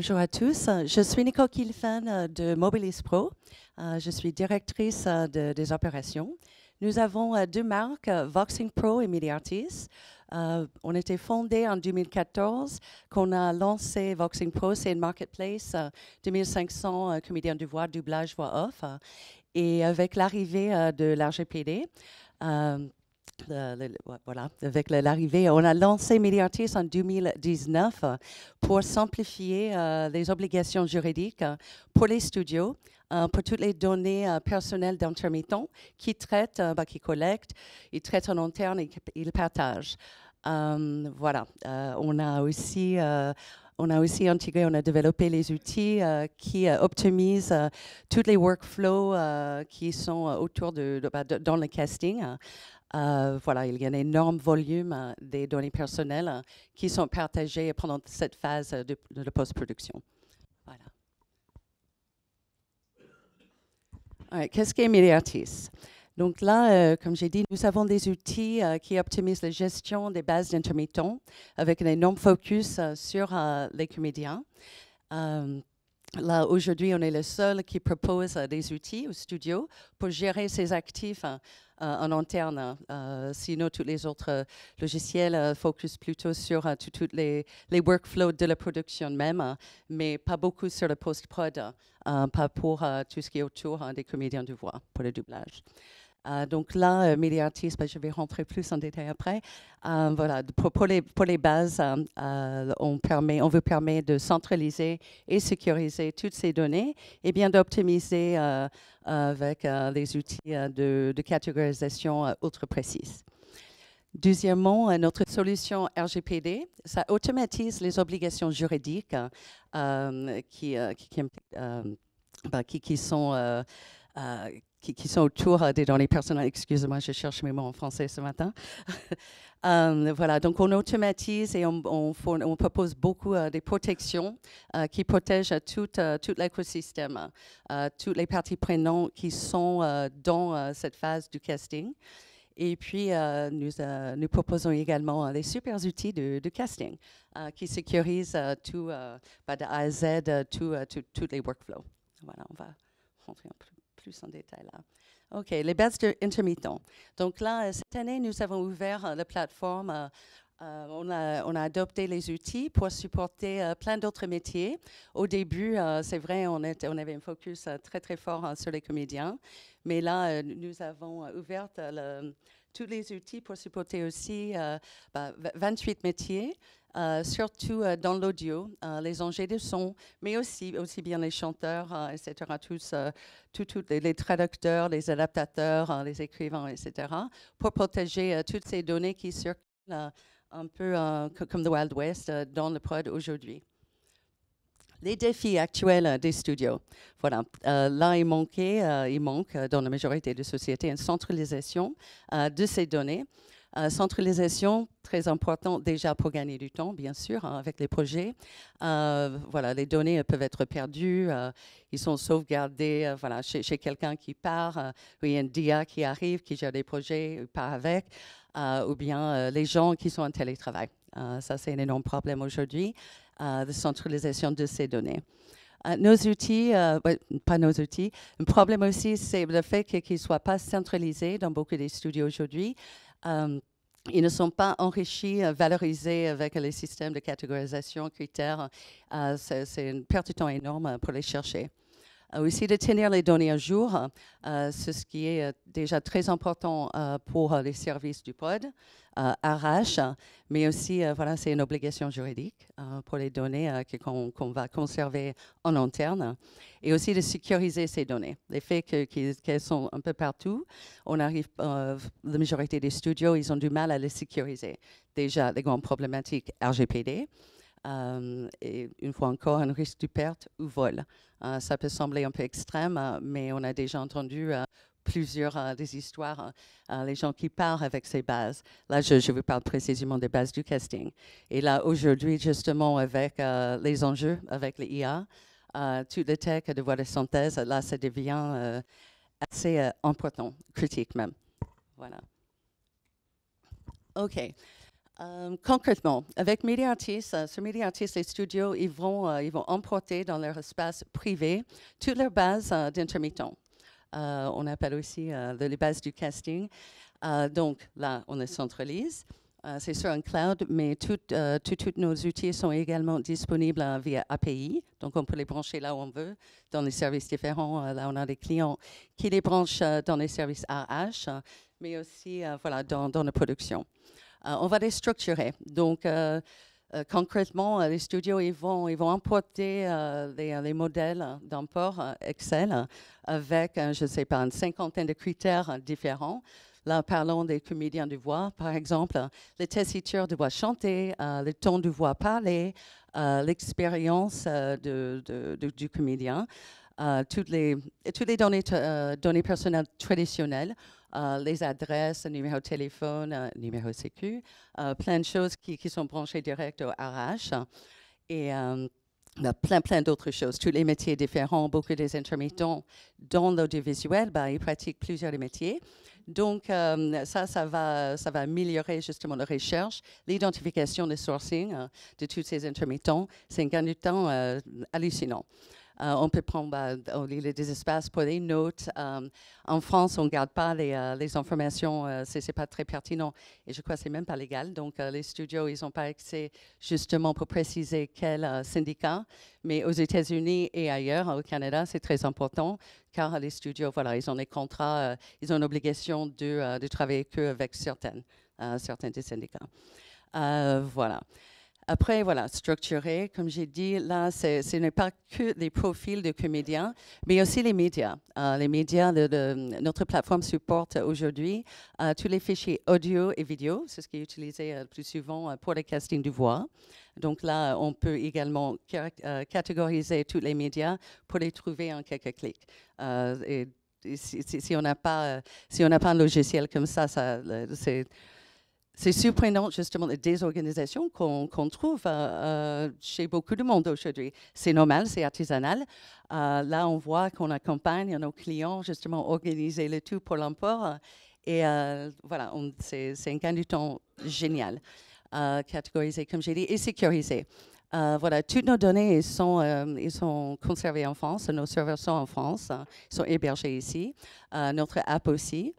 Bonjour à tous. Je suis Nicole Kilfan de Mobilis Pro. Je suis directrice des opérations. Nous avons deux marques, Voxing Pro et MediaArtist. On a été fondé en 2014, qu'on a lancé Voxing Pro, c'est une marketplace de 1500 comédiens de voix, doublage, voix off. Et avec l'arrivée de l'RGPD, voilà, avec l'arrivée, on a lancé MediaArtist en 2019 pour simplifier les obligations juridiques pour les studios, pour toutes les données personnelles d'intermittents qui traitent, qui collectent, ils traitent en interne et ils partagent. Voilà, on a aussi intégré, on a développé les outils qui optimisent tous les workflows qui sont autour dans le casting. Voilà, il y a un énorme volume des données personnelles qui sont partagées pendant cette phase de post-production. Voilà. Qu'est-ce qu'est MediaArtist? Donc là, comme j'ai dit, nous avons des outils qui optimisent la gestion des bases d'intermittents avec un énorme focus sur les comédiens. Là, aujourd'hui, on est le seul qui propose des outils au studio pour gérer ses actifs en interne. Sinon, tous les autres logiciels focus plutôt sur tous les workflows de la production même, mais pas beaucoup sur le post-prod, pas pour tout ce qui est autour des comédiens de voix, pour le doublage. Donc là, MediaArtist, je vais rentrer plus en détail après. Voilà, pour les bases, on vous permet de centraliser et sécuriser toutes ces données et bien d'optimiser avec les outils de catégorisation ultra précises. Deuxièmement, notre solution RGPD, ça automatise les obligations juridiques qui sont autour des données personnelles. Excusez-moi, je cherche mes mots en français ce matin. Voilà, donc on automatise et on propose beaucoup des protections qui protègent tout l'écosystème, toutes les parties prenantes qui sont dans cette phase du casting. Et puis, nous proposons également des super outils de casting qui sécurisent tout, de A à Z, tous les workflows. Voilà, on va rentrer un peu plus en détail là. OK, les bases intermittents. Donc là, cette année, nous avons ouvert la plateforme. On a adopté les outils pour supporter plein d'autres métiers. Au début, c'est vrai, on avait un focus très, très fort sur les comédiens. Mais là, nous avons ouvert tous les outils pour supporter aussi 28 métiers. Surtout dans l'audio, les ingénieurs de son, mais aussi bien les chanteurs, etc., tous les traducteurs, les adaptateurs, les écrivains, etc., pour protéger toutes ces données qui circulent un peu comme le Wild West dans le prod aujourd'hui. Les défis actuels des studios. Voilà. Là, il manque dans la majorité des sociétés une centralisation de ces données. Centralisation, très important déjà pour gagner du temps, bien sûr, avec les projets. Voilà, les données peuvent être perdues, ils sont sauvegardés voilà, chez quelqu'un qui part, il y a une DIA qui arrive, qui gère des projets, part avec, ou bien les gens qui sont en télétravail. Ça, c'est un énorme problème aujourd'hui, de centralisation de ces données. Nos outils, pas nos outils, un problème aussi, c'est le fait qu'ils ne soient pas centralisés dans beaucoup des studios aujourd'hui. Ils ne sont pas enrichis, valorisés avec les systèmes de catégorisation, critères. C'est une perte de temps énorme pour les chercher. Aussi de tenir les données à jour, c'est ce qui est déjà très important pour les services du pod, RH, mais aussi, voilà, c'est une obligation juridique pour les données qu'on va conserver en interne, et aussi de sécuriser ces données. Le fait qu'elles sont un peu partout, on arrive, la majorité des studios, ils ont du mal à les sécuriser. Déjà, les grandes problématiques RGPD, et une fois encore, un risque de perte ou vol. Ça peut sembler un peu extrême, mais on a déjà entendu plusieurs des histoires, les gens qui partent avec ces bases. Là, je vous parle précisément des bases du casting. Et là, aujourd'hui, justement, avec les enjeux, avec les IA, toutes les tech de voix de synthèse, là, ça devient assez important, critique même. Voilà. OK. Concrètement, avec MediaArtist, sur MediaArtist, les studios, ils vont emporter dans leur espace privé toutes leurs bases d'intermittents. On appelle aussi les bases du casting. Donc là, on les centralise. C'est sur un cloud, mais tous nos outils sont également disponibles via API. Donc, on peut les brancher là où on veut, dans les services différents. Là, on a des clients qui les branchent dans les services RH, mais aussi voilà, dans la production. On va les structurer. Donc, concrètement, les studios, ils vont importer les modèles d'import Excel avec, je ne sais pas, une cinquantaine de critères différents. Là, parlons des comédiens de voix, par exemple, les tessitures de voix chantée, le ton de voix parlé, l'expérience du comédien, toutes les données personnelles traditionnelles, les adresses, numéro de téléphone, numéro sécu, plein de choses qui sont branchées direct au RH. Et plein d'autres choses, tous les métiers différents, beaucoup des intermittents dans l'audiovisuel, ils pratiquent plusieurs métiers. Donc, ça va améliorer justement la recherche, l'identification, le sourcing de tous ces intermittents. C'est un gain de temps hallucinant. On peut prendre des espaces pour les notes. En France, on ne garde pas les informations, ce n'est pas très pertinent et je crois que ce n'est même pas légal. Donc, les studios, ils n'ont pas accès justement pour préciser quel syndicat. Mais aux États-Unis et ailleurs, au Canada, c'est très important car les studios, voilà, ils ont des contrats, ils ont une obligation de travailler qu'avec certains des syndicats. Voilà. Après, voilà, structuré, comme j'ai dit, là, ce n'est pas que les profils de comédiens, mais aussi les médias. Les médias, notre plateforme supporte aujourd'hui tous les fichiers audio et vidéo. C'est ce qui est utilisé le plus souvent pour le casting de voix. Donc là, on peut également catégoriser tous les médias pour les trouver en quelques clics. Et si on n'a pas un logiciel comme ça c'est surprenant, justement, la désorganisation qu'on trouve chez beaucoup de monde aujourd'hui. C'est normal, c'est artisanal. Là, on voit qu'on accompagne nos clients, justement, organiser le tout pour l'import. Et voilà, c'est un gain du temps génial. Catégorisé, comme j'ai dit, et sécurisé. Voilà, toutes nos données ils sont conservées en France. Nos serveurs sont en France. Ils sont hébergés ici. Notre app aussi.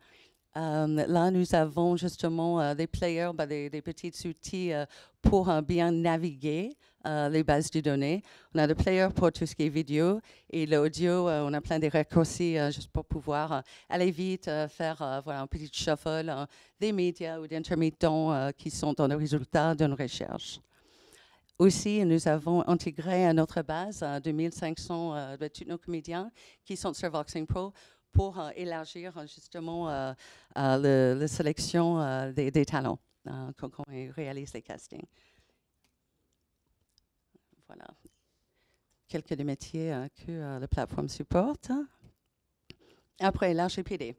Là, nous avons justement des players, des petits outils pour bien naviguer les bases de données. On a des players pour tout ce qui est vidéo et l'audio. On a plein de raccourcis juste pour pouvoir aller vite, faire voilà, un petit shuffle des médias ou d'intermittents qui sont dans le résultat d'une recherche. Aussi, nous avons intégré à notre base 2500 de tous nos comédiens qui sont sur Voxing Pro pour élargir justement la sélection des talents quand on réalise les castings. Voilà. Quelques des métiers que la plateforme supporte. Après, l'RGPD.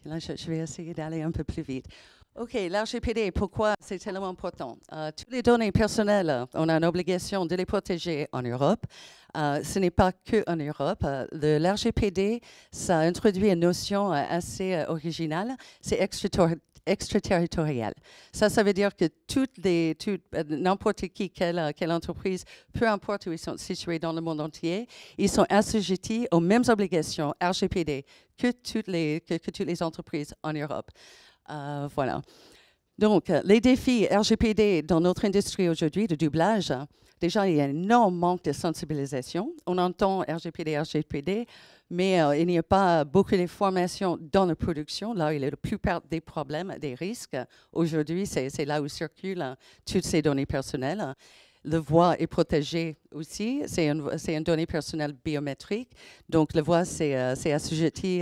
Là, je vais essayer d'aller un peu plus vite. OK, l'RGPD, pourquoi c'est tellement important? Toutes les données personnelles, on a une obligation de les protéger en Europe. Ce n'est pas qu'en Europe. L'RGPD, ça introduit une notion assez originale, c'est extraterritorial. Ça veut dire que n'importe qui, quelle entreprise, peu importe où ils sont situés dans le monde entier, ils sont assujettis aux mêmes obligations RGPD que toutes les entreprises en Europe. Voilà. Donc, les défis RGPD dans notre industrie aujourd'hui de doublage, déjà, il y a un énorme manque de sensibilisation. On entend RGPD, mais il n'y a pas beaucoup de formations dans la production. Là, il y a la plupart des problèmes, des risques. Aujourd'hui, c'est là où circulent toutes ces données personnelles. La voix est protégée aussi. C'est une donnée personnelle biométrique. Donc, la voix, c'est assujetti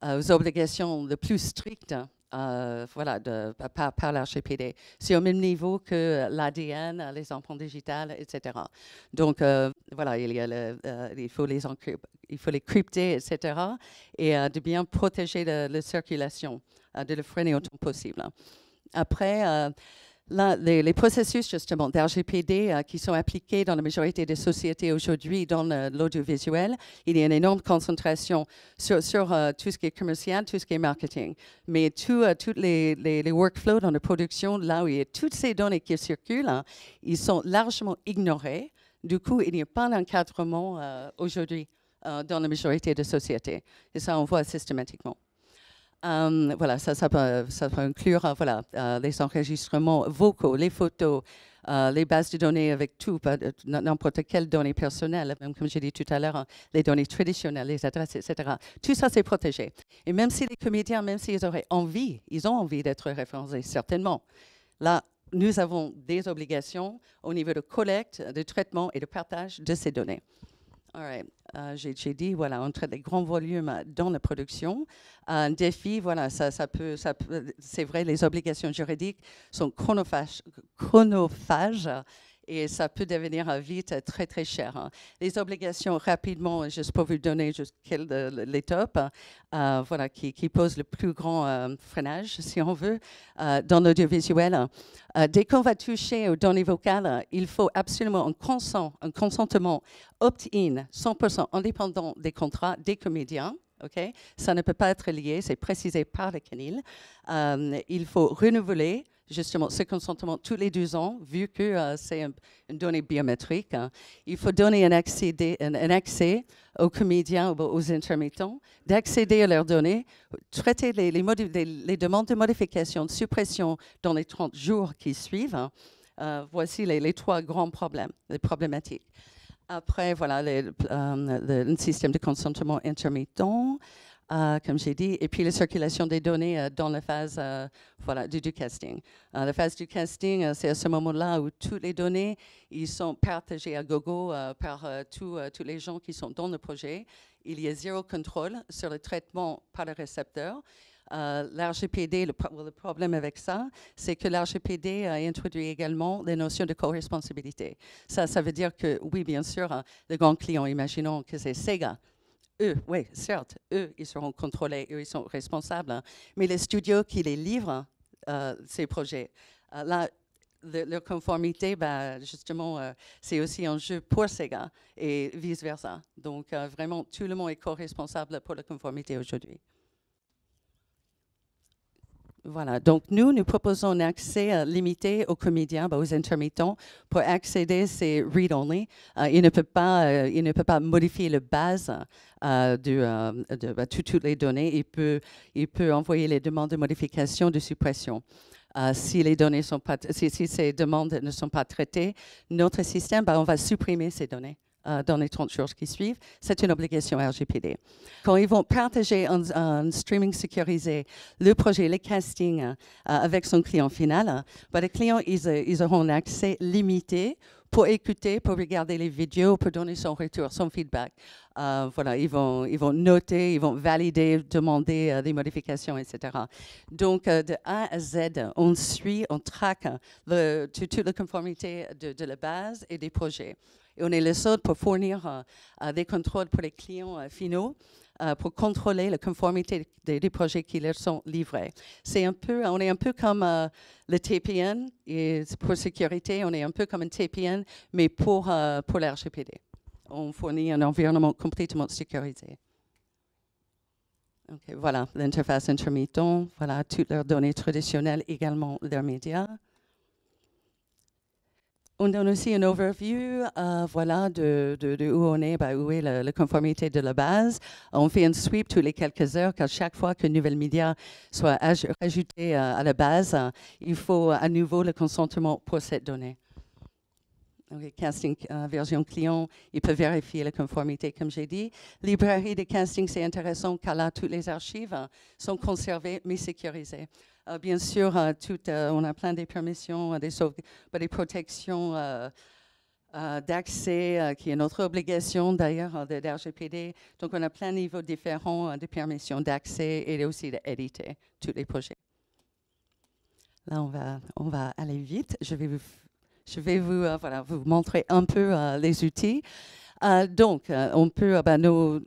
aux obligations les plus strictes voilà, par l'RGPD. C'est au même niveau que l'ADN, les empreintes digitales, etc. Donc, voilà, il faut les crypter, etc. Et de bien protéger la circulation, de le freiner autant que possible. Après, Là, les processus justement d'RGPD qui sont appliqués dans la majorité des sociétés aujourd'hui dans l'audiovisuel, il y a une énorme concentration sur tout ce qui est commercial, tout ce qui est marketing. Mais tous les workflows dans la production, là où il y a toutes ces données qui circulent, ils sont largement ignorés. Du coup, il n'y a pas d'encadrement aujourd'hui dans la majorité des sociétés. Et ça, on voit systématiquement. Voilà, ça peut inclure les enregistrements vocaux, les photos, les bases de données avec tout, n'importe quelle donnée personnelle, même comme j'ai dit tout à l'heure, les données traditionnelles, les adresses, etc. Tout ça, c'est protégé. Et même si les comédiens, même s'ils auraient envie, ils ont envie d'être référencés, certainement. Là, nous avons des obligations au niveau de collecte, de traitement et de partage de ces données. All right. J'ai dit, voilà, on traite des grands volumes dans la production. Un défi, voilà, c'est vrai, les obligations juridiques sont chronophages et ça peut devenir vite très, très cher. Hein. Les obligations, rapidement, juste pour vous donner juste les tops, voilà, qui posent le plus grand freinage, si on veut, dans l'audiovisuel. Dès qu'on va toucher aux données vocales, il faut absolument un consentement opt-in, 100% indépendant des contrats des comédiens. Okay? Ça ne peut pas être lié, c'est précisé par le CNIL. Il faut renouveler justement ce consentement tous les 2 ans, vu que c'est une donnée biométrique. Hein. Il faut donner un accès aux comédiens, aux intermittents, d'accéder à leurs données, traiter les demandes de modification, de suppression dans les 30 jours qui suivent. Hein. Voici les 3 grands problèmes, les problématiques. Après, voilà, un système de consentement intermittent, comme j'ai dit, et puis la circulation des données dans la phase du casting. La phase du casting, c'est à ce moment-là où toutes les données ils sont partagées à gogo par tous les gens qui sont dans le projet. Il y a 0 contrôle sur le traitement par le récepteur. L'RGPD, le problème avec ça, c'est que l'RGPD a introduit également les notions de co-responsabilité. Ça veut dire que, oui, bien sûr, les grands clients, imaginons que c'est Sega. Eux, oui, certes, eux, ils seront contrôlés, eux, ils sont responsables. Hein, mais les studios qui les livrent, ces projets, là, leur conformité, justement, c'est aussi un jeu pour Sega et vice-versa. Donc, vraiment, tout le monde est co-responsable pour la conformité aujourd'hui. Voilà, donc nous proposons un accès limité aux comédiens, aux intermittents, pour accéder, c'est read-only. Il ne peut pas modifier la base de toutes les données. Il peut envoyer les demandes de modification, de suppression. Si les données sont pas, si ces demandes ne sont pas traitées, notre système, on va supprimer ces données. Dans les 30 jours qui suivent, c'est une obligation RGPD. Quand ils vont partager en streaming sécurisé le projet, le casting avec son client final, les clients, ils auront un accès limité pour écouter, pour regarder les vidéos, pour donner son retour, son feedback. Voilà, ils vont noter, ils vont valider, demander des modifications, etc. Donc, de A à Z, on suit, on traque toute la conformité de la base et des projets. Et on est le seul pour fournir des contrôles pour les clients finaux, pour contrôler la conformité des projets qui leur sont livrés. On est un peu comme le TPN, et pour sécurité, on est un peu comme un TPN, mais pour l'RGPD. On fournit un environnement complètement sécurisé. Okay, voilà, l'interface intermittent, voilà, toutes leurs données traditionnelles, également leurs médias. On donne aussi un overview, voilà, de où on est, où est la conformité de la base. On fait un sweep tous les quelques heures, car chaque fois qu'un nouvel média soit ajouté à la base, il faut à nouveau le consentement pour cette donnée. Okay, casting version client, il peut vérifier la conformité, comme j'ai dit. Librairie de casting, c'est intéressant, car là, toutes les archives sont conservées, mais sécurisées. Bien sûr, on a plein de permissions, des protections d'accès, qui est notre obligation d'ailleurs de RGPD. Donc, on a plein de niveaux différents de permissions d'accès et aussi d'éditer tous les projets. Là, on va aller vite. Je vais vous montrer un peu les outils. On peut,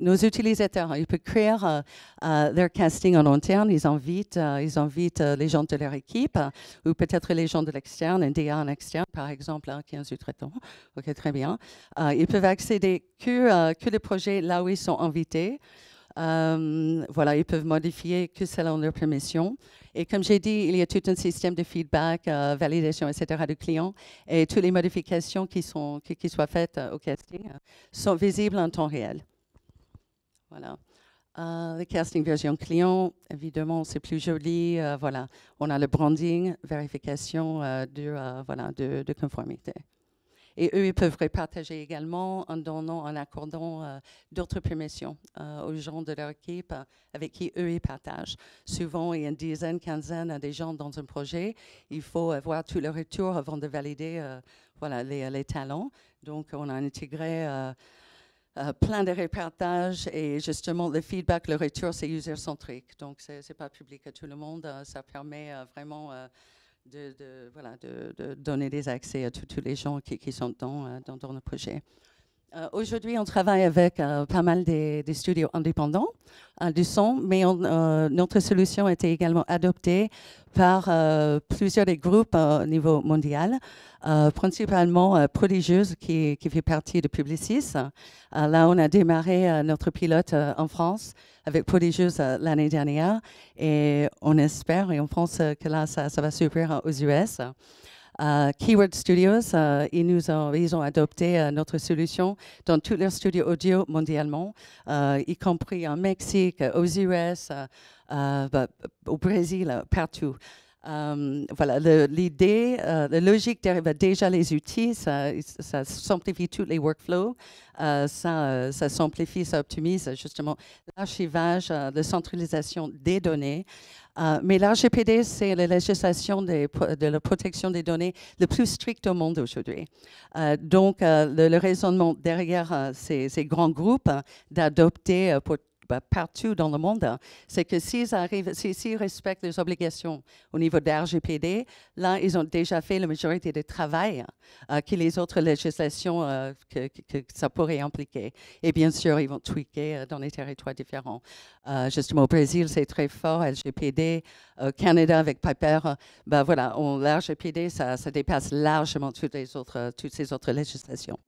nos utilisateurs, ils peuvent créer leur casting en interne. Ils invitent les gens de leur équipe ou peut-être les gens de l'externe, un DA en externe, par exemple, qui est un sous-traitant. OK, très bien. Ils peuvent accéder que les projets là où ils sont invités. Voilà, ils peuvent modifier que selon leur permission. Et comme j'ai dit, il y a tout un système de feedback, validation, etc. du client. Et toutes les modifications qui soient faites au casting sont visibles en temps réel. Voilà. Le casting version client, évidemment, c'est plus joli. Voilà, on a le branding, vérification de conformité. Et eux, ils peuvent repartager également en accordant d'autres permissions aux gens de leur équipe avec qui eux, ils partagent. Souvent, il y a une dizaine, quinzaine de gens dans un projet. Il faut avoir tout le retour avant de valider les talents. Donc, on a intégré plein de repartages et justement, le feedback, le retour, c'est user-centrique. Donc, ce n'est pas public à tout le monde. Ça permet vraiment de donner des accès à tous les gens qui sont dans le projet. Aujourd'hui, on travaille avec pas mal des studios indépendants du son, mais notre solution a été également adoptée par plusieurs des groupes au niveau mondial, principalement Prodigieuse, qui fait partie de Publicis. Là, on a démarré notre pilote en France avec Prodigieuse l'année dernière, et on espère et on pense que là, ça va s'ouvrir aux US. Keyword Studios, ils ont adopté notre solution dans tous leurs studios audio mondialement, y compris en Mexique, aux US, au Brésil, partout. Voilà, l'idée, la logique derrière déjà les outils, ça simplifie tous les workflows, ça simplifie, ça optimise justement l'archivage, la centralisation des données. Mais l'RGPD, c'est la législation de la protection des données le plus stricte au monde aujourd'hui. Donc, le raisonnement derrière ces grands groupes d'adopter partout dans le monde, c'est que s'ils respectent les obligations au niveau de RGPD, là, ils ont déjà fait la majorité du travail que les autres législations que ça pourrait impliquer. Et bien sûr, ils vont tweaker dans les territoires différents. Justement, au Brésil, c'est très fort, RGPD. Au Canada, avec Piper, l'RGPD, ça dépasse largement toutes ces autres législations.